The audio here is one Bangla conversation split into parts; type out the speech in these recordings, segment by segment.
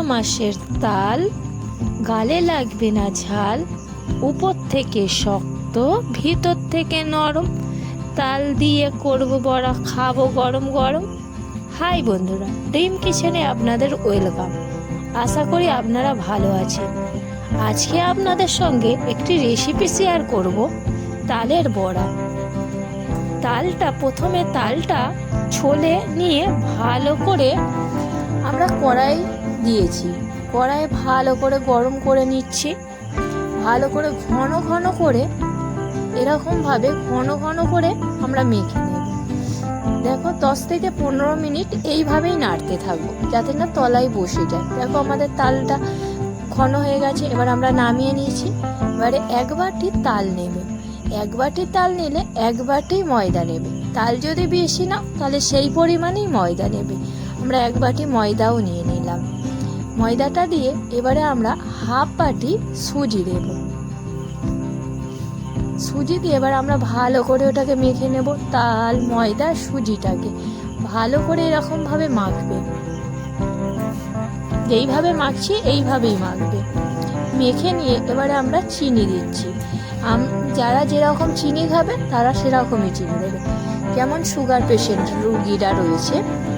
মাসের তাল, গালে লাগবে না ঝাল, উপর থেকে শক্ত ভিতর থেকে নরম, তাল দিয়ে করব বড়া, খাবো গরম গরম। হাই বন্ধুরা, ড্রিম কিচেনে আপনাদের ওয়েলকাম। আশা করি আপনারা ভালো আছেন। আজকে আপনাদের সঙ্গে একটি রেসিপি শেয়ার করব, তালের বড়া। প্রথমে তালটা ছলে নিয়ে ভালো করে আমরা কড়াই দিয়েছি, কড়াই ভালো করে গরম করে নিচ্ছি। ভালো করে ঘন ঘন করে এরকমভাবে ঘন ঘন করে আমরা মেখে নেব। দেখো 10 থেকে 15 মিনিট এইভাবেই নাড়তে থাকবো যাতে না তলায় বসে যায়। দেখো আমাদের তালটা ঘন হয়ে গেছে। এবার আমরা নামিয়ে নিয়েছি। এবারে 1 বাটি তাল নেবে। 1 বাটি তাল নিলে 1 বাটি ময়দা নেবে। তাল যদি বেশি নাও তাহলে সেই পরিমাণেই ময়দা নেবে। আমরা 1 বাটি ময়দাও নিয়ে নিলাম। ময়দাটা দিয়ে এবারে আমরা হাফ বাটি সুজি দেব। সুজি দিয়ে এবার আমরা ভালো করে ওটাকে মেখে নেব। তাল, ময়দা, সুজিটাকে ভালো করে এরকম ভাবে মাখবে। যেইভাবে মাখছি এইভাবেই মাখবে। মেখে নিয়ে এবারে আমরা চিনি দিচ্ছি। যারা যেরকম চিনি খাবে তারা সেরকমই চিনি দেবে। যেমন সুগার পেশেন্ট রুগীরা রয়েছে,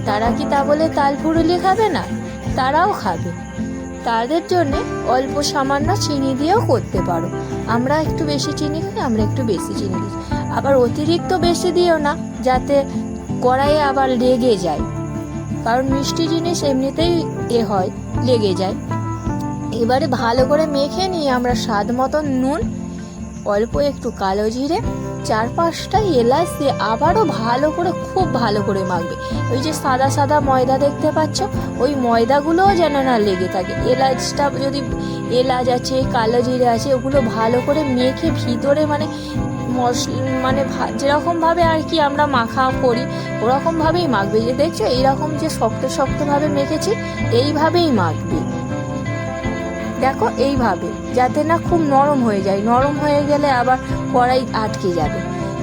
তারা কি তা বলে তাল ফুরুলি খাবে না? তারাও খাবে। তাদের জন্য অল্প সামান্য চিনি দিয়েও করতে পারো। আমরা একটু বেশি চিনি খাই, আমরা একটু বেশি চিনি দিই। আবার অতিরিক্ত বেশি দিও না, যাতে কড়াইয়ে আবার লেগে যায়, কারণ মিষ্টি জিনিস এমনিতেই হয়, লেগে যায়। এবারে ভালো করে মেখে নিয়ে আমরা স্বাদ মতন নুন, অল্প একটু কালো জিরে, 4-5টা এলাচ দিয়ে আবারও ভালো করে, খুব ভালো করে মাখবে। ওই যে সাদা সাদা ময়দা দেখতে পাচ্ছ, ওই ময়দাগুলোও যেন না লেগে থাকে। এলাচটা যদি এলাচ আছে, কালো জিরে আছে, ওগুলো ভালো করে মেখে ভিতরে মানে যেরকমভাবে আর কি আমরা মাখা করি ওরকমভাবেই মাখবে। যে দেখছো এইরকম যে শক্ত শক্তভাবে মেখেছি, এইভাবেই মাখবে। দেখো এইভাবে, যাতে না খুব নরম হয়ে যায়। নরম হয়ে গেলে আবার কড়াই আটকে যাবে।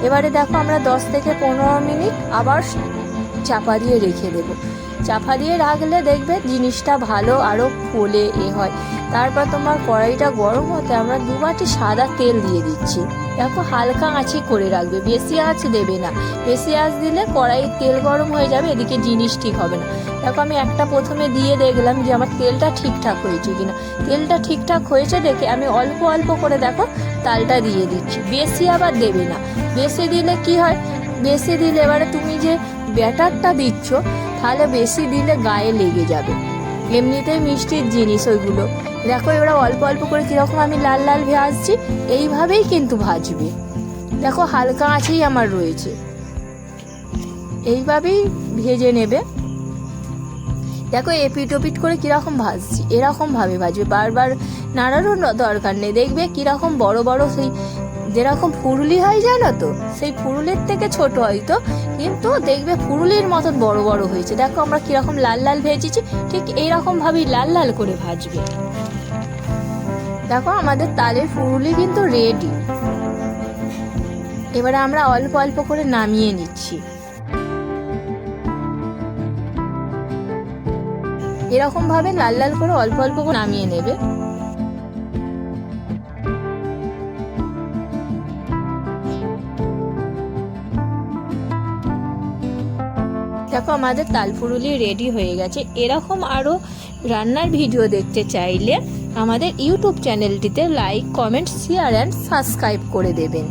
এবারে দেখো আমরা 10 থেকে 15 মিনিট আবার চাপা দিয়ে রেখে দেব। চাপা দিয়ে রাখলে দেখবে জিনিসটা ভালো আরও ফোলে হয়। তারপর তোমার কড়াইটা গরম হতে আমরা 2 বাটি সাদা তেল দিয়ে দিচ্ছি। দেখো হালকা আঁচই করে রাখবে, বেশি আঁচ দেবে না। বেশি আঁচ দিলে কড়াইয়ের তেল গরম হয়ে যাবে, এদিকে জিনিস ঠিক হবে না। দেখো আমি একটা প্রথমে দিয়ে দেখলাম যে আমার তেলটা ঠিকঠাক হয়েছে কিনা। তেলটা ঠিকঠাক হয়েছে দেখে আমি অল্প অল্প করে দেখো তালটা দিয়ে দিচ্ছি। বেশি আবার দেবে না। বেশি দিলে কি হয়, বেশি দিলে এবারে তুমি যে ব্যাটারটা দিচ্ছ, তাহলে বেশি দিলে গায়ে লেগে যাবে। এমনিতেই মিষ্টির জিনিস ওইগুলো। দেখো এবার অল্প অল্প করে কীরকম আমি লাল লাল ভাজছি, এইভাবেই কিন্তু ভাজবে। দেখো হালকা আঁচেই আমার রয়েছে, এইভাবেই ভেজে নেবে। দেখো এপিট ওপিট করে কীরকম ভাজছি, এরকমভাবে ভাজবে। বারবার নাড়ারও দরকার নেই। দেখবে কীরকম বড় বড়, সেই যেরকম ফুরুলি হয় জানো তো, সেই ফুরুলির থেকে ছোট হয়তো, কিন্তু দেখবে ফুরুলির মতন বড় বড় হয়েছে। দেখো আমরা কীরকম লাল লাল ভেজেছি, ঠিক এইরকমভাবেই লাল লাল করে ভাজবে। দেখো আমাদের তালের ফুরুলি কিন্তু রেডি। এবারে আমরা অল্প অল্প করে নামিয়ে নিচ্ছি। এরকম ভাবে লাল লাল করে অল্প অল্প করে নামিয়ে নেবে। দেখো আমাদের তাল ফুরুলি রেডি হয়ে গেছে। এরকম আরও রান্নার ভিডিও দেখতে চাইলে আমাদের ইউটিউব চ্যানেলটিতে like, comment, share and subscribe করে দেবেন।